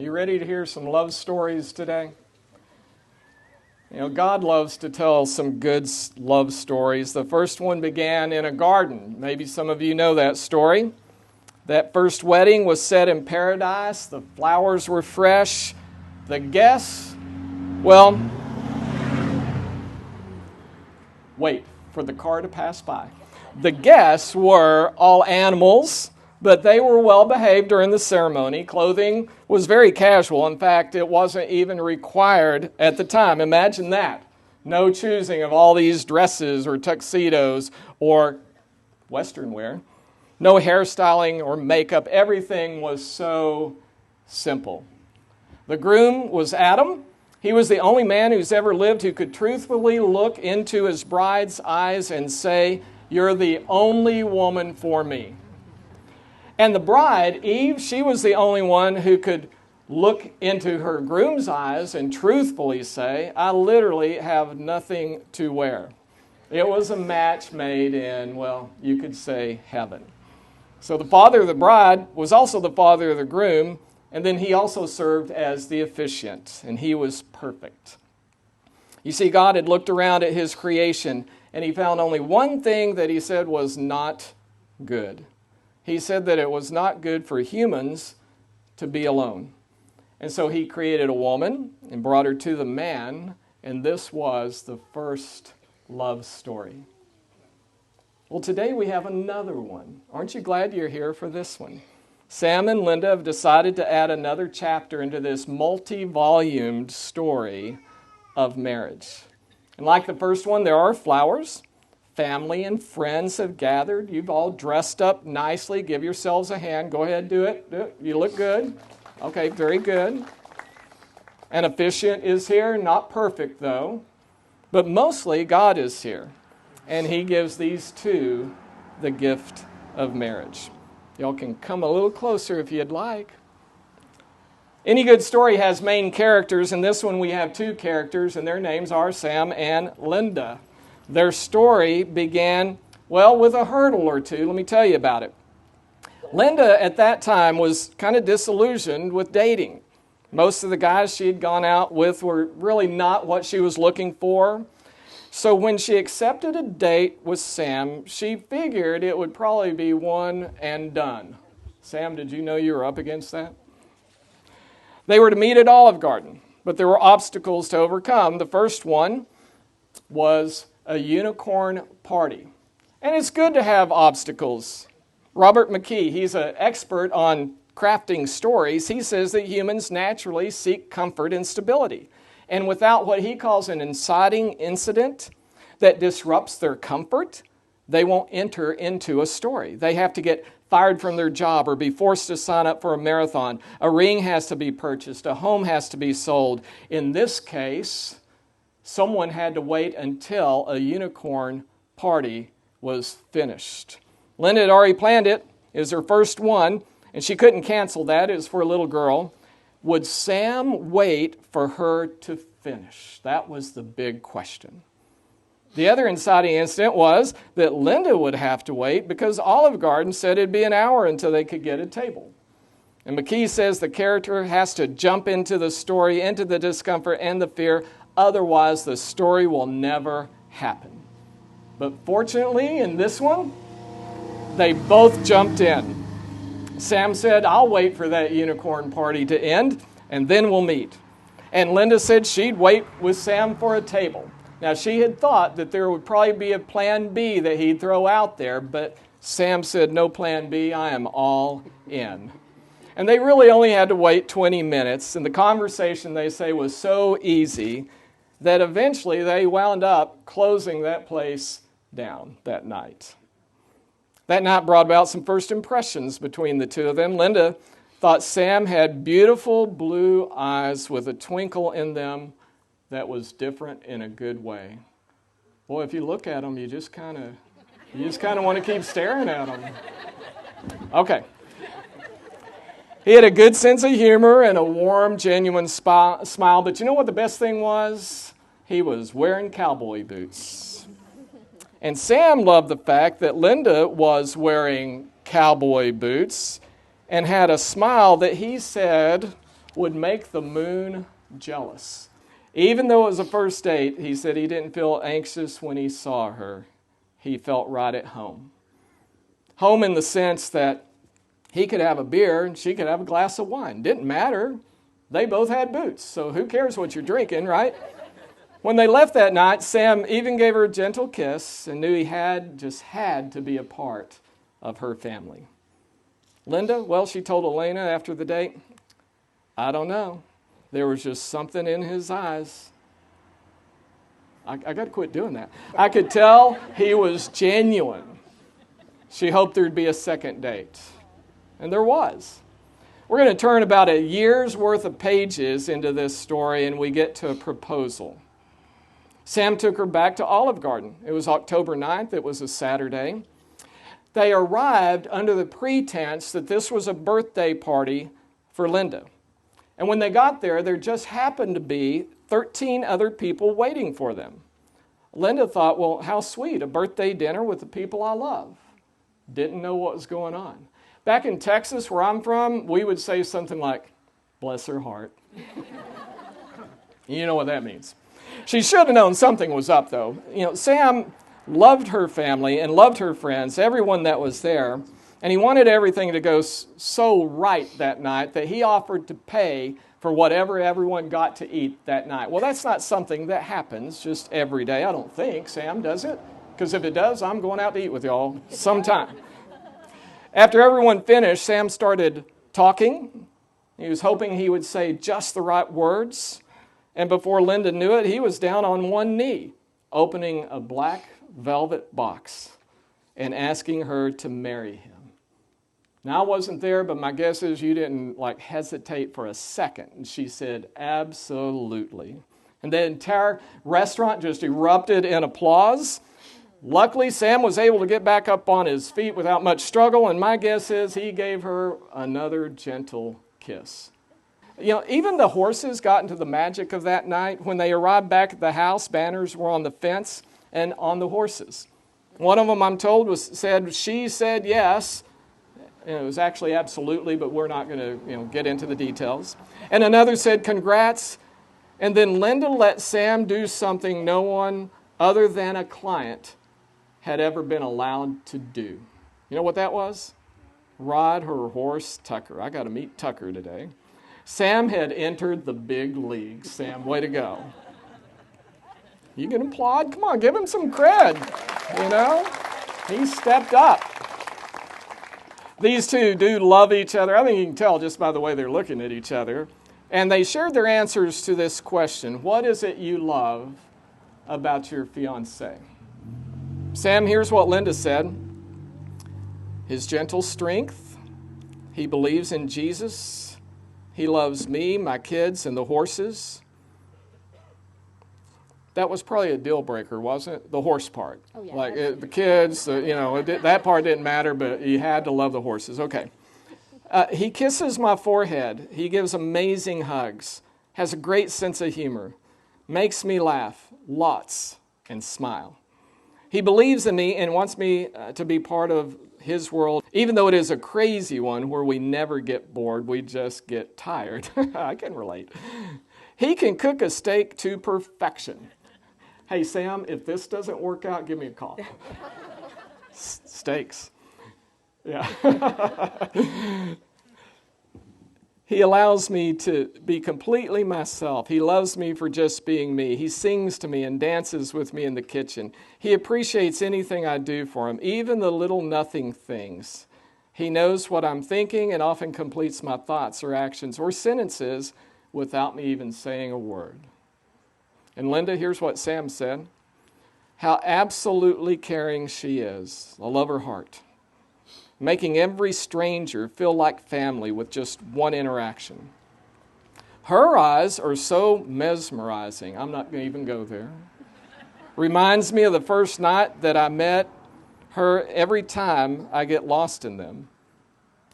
You ready to hear some love stories today? You know, God loves to tell some good love stories. The first one began in a garden. Maybe some of you know that story. That first wedding was set in paradise. The flowers were fresh. The guests, well, wait for the car to pass by. The guests were all animals, but they were well behaved during the ceremony. Clothing was very casual. In fact, it wasn't even required at the time. Imagine that. No choosing of all these dresses or tuxedos or Western wear. No hairstyling or makeup. Everything was so simple. The groom was Adam. He was the only man who's ever lived who could truthfully look into his bride's eyes and say, "You're the only woman for me." And the bride, Eve, she was the only one who could look into her groom's eyes and truthfully say, "I literally have nothing to wear." It was a match made in, well, you could say heaven. So the father of the bride was also the father of the groom, and then he also served as the officiant, and he was perfect. You see, God had looked around at his creation, and he found only one thing that he said was not good. He said that it was not good for humans to be alone. And so he created a woman and brought her to the man, and this was the first love story. Well, today we have another one. Aren't you glad you're here for this one? Sam and Linda have decided to add another chapter into this multi-volumed story of marriage. And like the first one, there are flowers. Family and friends have gathered. You've all dressed up nicely. Give yourselves a hand. Go ahead, do it. You look good. Okay, very good. An officiant is here. Not perfect, though. But mostly, God is here. And he gives these two the gift of marriage. Y'all can come a little closer if you'd like. Any good story has main characters. In this one, we have two characters, and their names are Sam and Linda. Their story began, well, with a hurdle or two. Let me tell you about it. Linda, at that time, was kind of disillusioned with dating. Most of the guys she had gone out with were really not what she was looking for. So when she accepted a date with Sam, she figured it would probably be one and done. Sam, did you know you were up against that? They were to meet at Olive Garden, but there were obstacles to overcome. The first one was a unicorn party. And it's good to have obstacles. Robert McKee, he's an expert on crafting stories. He says that humans naturally seek comfort and stability. And without what he calls an inciting incident that disrupts their comfort, they won't enter into a story. They have to get fired from their job or be forced to sign up for a marathon. A ring has to be purchased. A home has to be sold. In this case, someone had to wait until a unicorn party was finished. Linda had already planned it. It was her first one, and she couldn't cancel that. It was for a little girl. Would Sam wait for her to finish? That was the big question. The other inciting incident was that Linda would have to wait because Olive Garden said it'd be an hour until they could get a table. And McKee says the character has to jump into the story, into the discomfort and the fear. Otherwise, the story will never happen. But fortunately, in this one, they both jumped in. Sam said, "I'll wait for that unicorn party to end, and then we'll meet." And Linda said she'd wait with Sam for a table. Now, she had thought that there would probably be a plan B that he'd throw out there, but Sam said, "No plan B, I am all in." And they really only had to wait 20 minutes, and the conversation, they say, was so easy that eventually they wound up closing that place down that night. That night brought about some first impressions between the two of them. Linda thought Sam had beautiful blue eyes with a twinkle in them that was different in a good way. Boy, if you look at them, you just kind of want to keep staring at them. Okay. He had a good sense of humor and a warm, genuine smile. But you know what the best thing was? He was wearing cowboy boots. And Sam loved the fact that Linda was wearing cowboy boots and had a smile that he said would make the moon jealous. Even though it was a first date, he said he didn't feel anxious when he saw her. He felt right at home. Home in the sense that he could have a beer and she could have a glass of wine. Didn't matter. They both had boots, so who cares what you're drinking, right? When they left that night, Sam even gave her a gentle kiss and knew he had to be a part of her family. Linda, well, she told Elena after the date, I don't know. There was just something in his eyes. I got to quit doing that. I could tell he was genuine. She hoped there'd be a second date. And there was. We're going to turn about a year's worth of pages into this story, and we get to a proposal. Sam took her back to Olive Garden. It was October 9th. It was a Saturday. They arrived under the pretense that this was a birthday party for Linda. And when they got there just happened to be 13 other people waiting for them. Linda thought, well, how sweet, a birthday dinner with the people I love. Didn't know what was going on. Back in Texas, where I'm from, we would say something like, bless her heart. You know what that means. She should have known something was up, though. Sam loved her family and loved her friends, everyone that was there, and he wanted everything to go so right that night that he offered to pay for whatever everyone got to eat that night. Well, that's not something that happens just every day, I don't think. Sam, does it? Because if it does, I'm going out to eat with y'all sometime. After everyone finished, Sam started talking. He was hoping he would say just the right words. And before Linda knew it, he was down on one knee, opening a black velvet box and asking her to marry him. Now, I wasn't there, but my guess is you didn't hesitate for a second. And she said, absolutely. And the entire restaurant just erupted in applause. Luckily, Sam was able to get back up on his feet without much struggle, and my guess is he gave her another gentle kiss. Even the horses got into the magic of that night. When they arrived back at the house, banners were on the fence and on the horses. One of them, I'm told, she said yes. And it was actually absolutely, but we're not going to get into the details. And another said congrats. And then Linda let Sam do something no one other than a client had ever been allowed to do. You know what that was? Ride her horse, Tucker. I got to meet Tucker today. Sam had entered the big leagues. Sam, way to go. You can applaud? Come on, give him some cred. He stepped up. These two do love each other. I think you can tell just by the way they're looking at each other. And they shared their answers to this question. What is it you love about your fiancé? Sam, here's what Linda said. His gentle strength. He believes in Jesus. He loves me, my kids, and the horses. That was probably a deal breaker, wasn't it? The horse part. Oh, yeah. The kids, that part didn't matter, but you had to love the horses. Okay. He kisses my forehead. He gives amazing hugs. Has a great sense of humor. Makes me laugh lots and smile. He believes in me and wants me to be part of his world, even though it is a crazy one where we never get bored, we just get tired. I can relate. He can cook a steak to perfection. Hey, Sam, if this doesn't work out, give me a call. Steaks. Yeah. He allows me to be completely myself. He loves me for just being me. He sings to me and dances with me in the kitchen. He appreciates anything I do for him, even the little nothing things. He knows what I'm thinking and often completes my thoughts or actions or sentences without me even saying a word. And Linda, here's what Sam said. How absolutely caring she is. I love her heart. Making every stranger feel like family with just one interaction. Her eyes are so mesmerizing. I'm not going to even go there. Reminds me of the first night that I met her. Every time I get lost in them.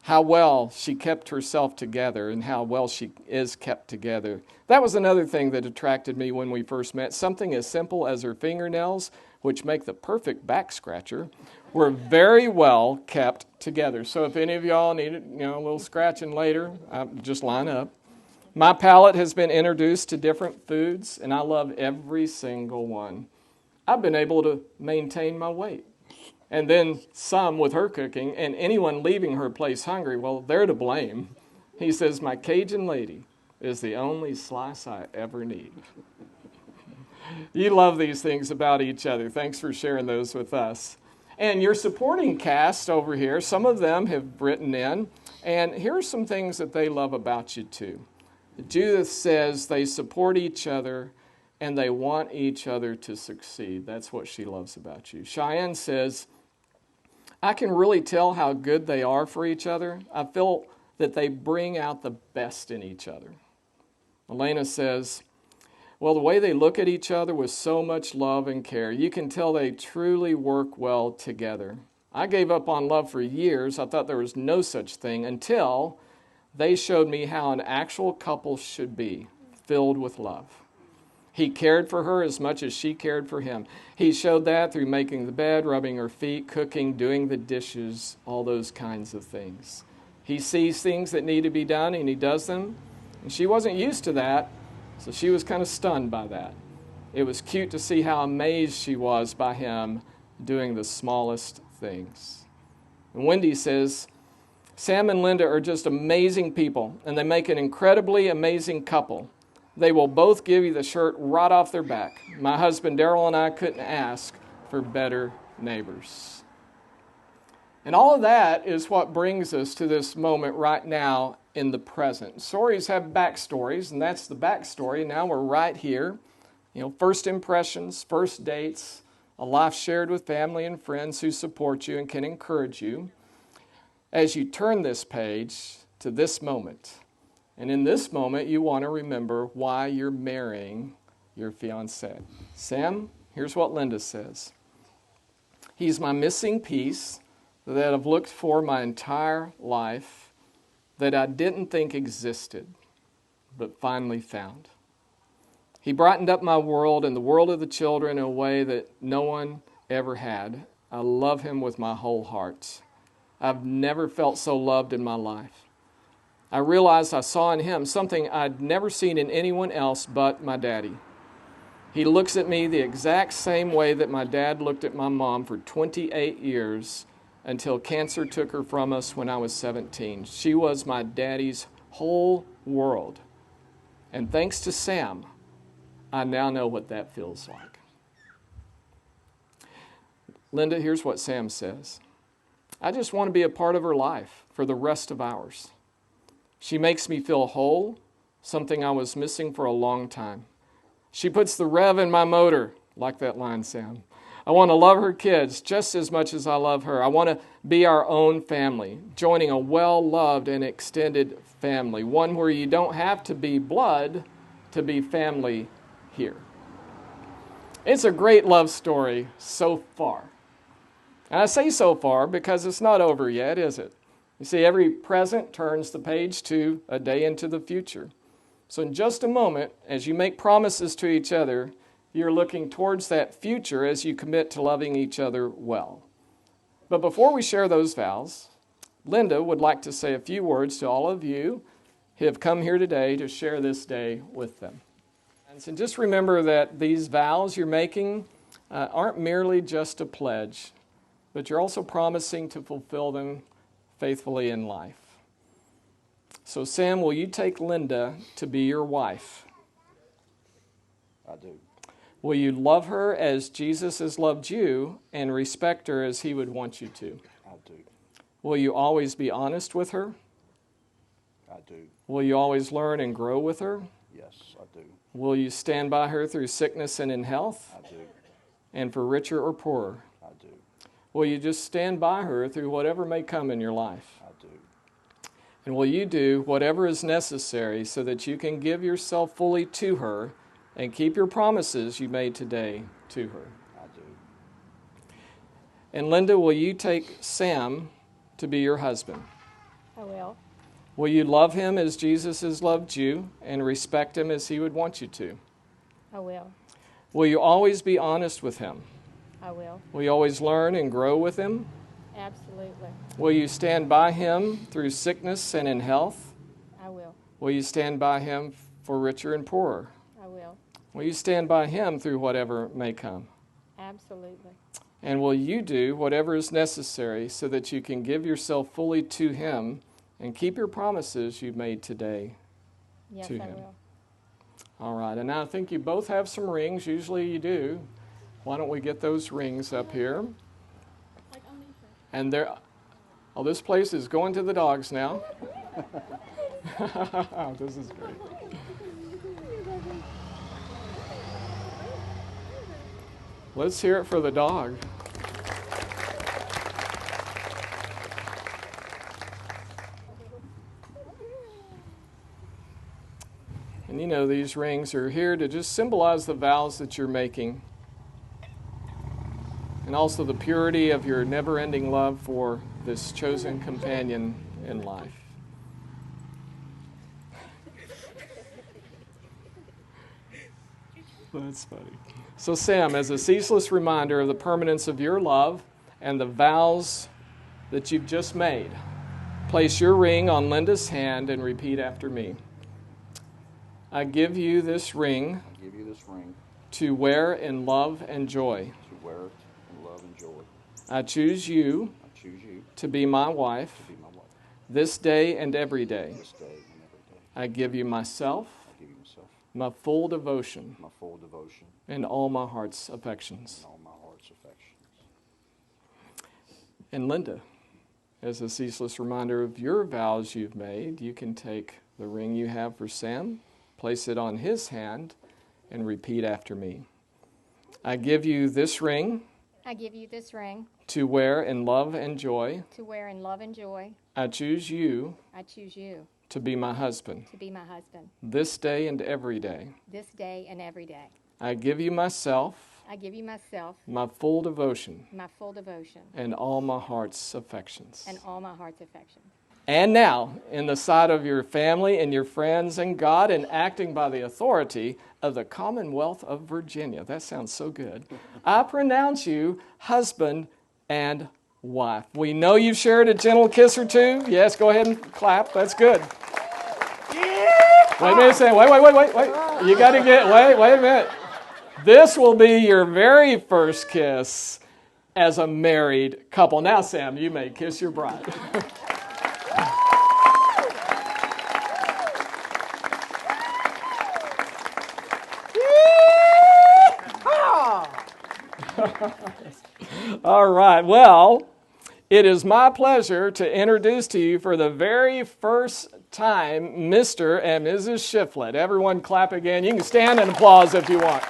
How well she kept herself together and how well she is kept together. That was another thing that attracted me when we first met. Something as simple as her fingernails, which make the perfect back scratcher, were very well kept together. So if any of y'all need a little scratching later, just line up. My palate has been introduced to different foods, and I love every single one. I've been able to maintain my weight. And then some with her cooking, and anyone leaving her place hungry, well, they're to blame. He says, my Cajun lady is the only slice I ever need. You love these things about each other. Thanks for sharing those with us. And your supporting cast over here, some of them have written in, and here are some things that they love about you too. Judith says they support each other and they want each other to succeed. That's what she loves about you. Cheyenne says, I can really tell how good they are for each other. I feel that they bring out the best in each other. Elena says, well, the way they look at each other with so much love and care, you can tell they truly work well together. I gave up on love for years. I thought there was no such thing until they showed me how an actual couple should be, filled with love. He cared for her as much as she cared for him. He showed that through making the bed, rubbing her feet, cooking, doing the dishes, all those kinds of things. He sees things that need to be done and he does them. And she wasn't used to that, so she was kind of stunned by that. It was cute to see how amazed she was by him doing the smallest things. And Wendy says, Sam and Linda are just amazing people, and they make an incredibly amazing couple. They will both give you the shirt right off their back. My husband Daryl and I couldn't ask for better neighbors. And all of that is what brings us to this moment right now in the present. Stories have backstories, and that's the backstory. Now we're right here. First impressions, first dates, a life shared with family and friends who support you and can encourage you. As you turn this page to this moment, and in this moment, you want to remember why you're marrying your fiancé. Sam, here's what Linda says. He's my missing piece that I've looked for my entire life that I didn't think existed, but finally found. He brightened up my world and the world of the children in a way that no one ever had. I love him with my whole heart. I've never felt so loved in my life. I realized I saw in him something I'd never seen in anyone else but my daddy. He looks at me the exact same way that my dad looked at my mom for 28 years until cancer took her from us when I was 17. She was my daddy's whole world. And thanks to Sam, I now know what that feels like. Linda, here's what Sam says. I just want to be a part of her life for the rest of ours. She makes me feel whole, something I was missing for a long time. She puts the rev in my motor, like that line, Sam. I want to love her kids just as much as I love her. I want to be our own family, joining a well-loved and extended family, one where you don't have to be blood to be family here. It's a great love story so far. And I say so far because it's not over yet, is it? You see, every present turns the page to a day into the future. So in just a moment, as you make promises to each other, you're looking towards that future as you commit to loving each other well. But before we share those vows, Linda would like to say a few words to all of you who have come here today to share this day with them. And so just remember that these vows you're making aren't merely just a pledge, but you're also promising to fulfill them faithfully in life. So Sam, will you take Linda to be your wife? I do. Will you love her as Jesus has loved you and respect her as he would want you to? I do. Will you always be honest with her? I do. Will you always learn and grow with her? Yes, I do. Will you stand by her through sickness and in health? I do. And for richer or poorer? I do. Will you just stand by her through whatever may come in your life? I do. And will you do whatever is necessary so that you can give yourself fully to her and keep your promises you made today to her? I do. And Linda, will you take Sam to be your husband? I will. Will you love him as Jesus has loved you and respect him as he would want you to? I will. Will you always be honest with him? I will. Will you always learn and grow with him? Absolutely. Will you stand by him through sickness and in health? I will. Will you stand by him for richer and poorer? I will. Will you stand by him through whatever may come? Absolutely. And will you do whatever is necessary so that you can give yourself fully to him and keep your promises you've made today Yes, to I him? will. All right, and now I think you both have some rings. Usually you do. Why don't we get those rings up here? And there, oh, this place is going to the dogs now. This is great. Let's hear it for the dog. And you know, these rings are here to just symbolize the vows that you're making, and also the purity of your never-ending love for this chosen companion in life. That's funny. So Sam, as a ceaseless reminder of the permanence of your love and the vows that you've just made, place your ring on Linda's hand and repeat after me. I give you this ring I give you this ring to wear in love and joy. to wear in love and joy. I choose you I choose you to be my wife to be my wife this day and every day. this day and every day. I give you myself, I give you myself, my full devotion, my full devotion, and all my heart's affections. and all my heart's affections. And Linda, as a ceaseless reminder of your vows you've made, you can take the ring you have for Sam, place it on his hand, and repeat after me. I give you this ring I give you this ring to wear in love and joy. to wear in love and joy. I choose you I choose you to be my husband to be my husband this day and every day. this day and every day. I give you myself, I give you myself, my full devotion, my full devotion, and all my heart's affections. and all my heart's affections. And now, in the sight of your family and your friends and God, and acting by the authority of the Commonwealth of Virginia, that sounds so good, I pronounce you husband and wife. We know you've shared a gentle kiss or two. Yes, go ahead and clap. That's good. Wait a minute, Sam. Wait. You got to wait a minute. This will be your very first kiss as a married couple. Now, Sam, you may kiss your bride. All right. Well, it is my pleasure to introduce to you for the very first time Mr. and Mrs. Shiflett. Everyone clap again. You can stand and applause if you want.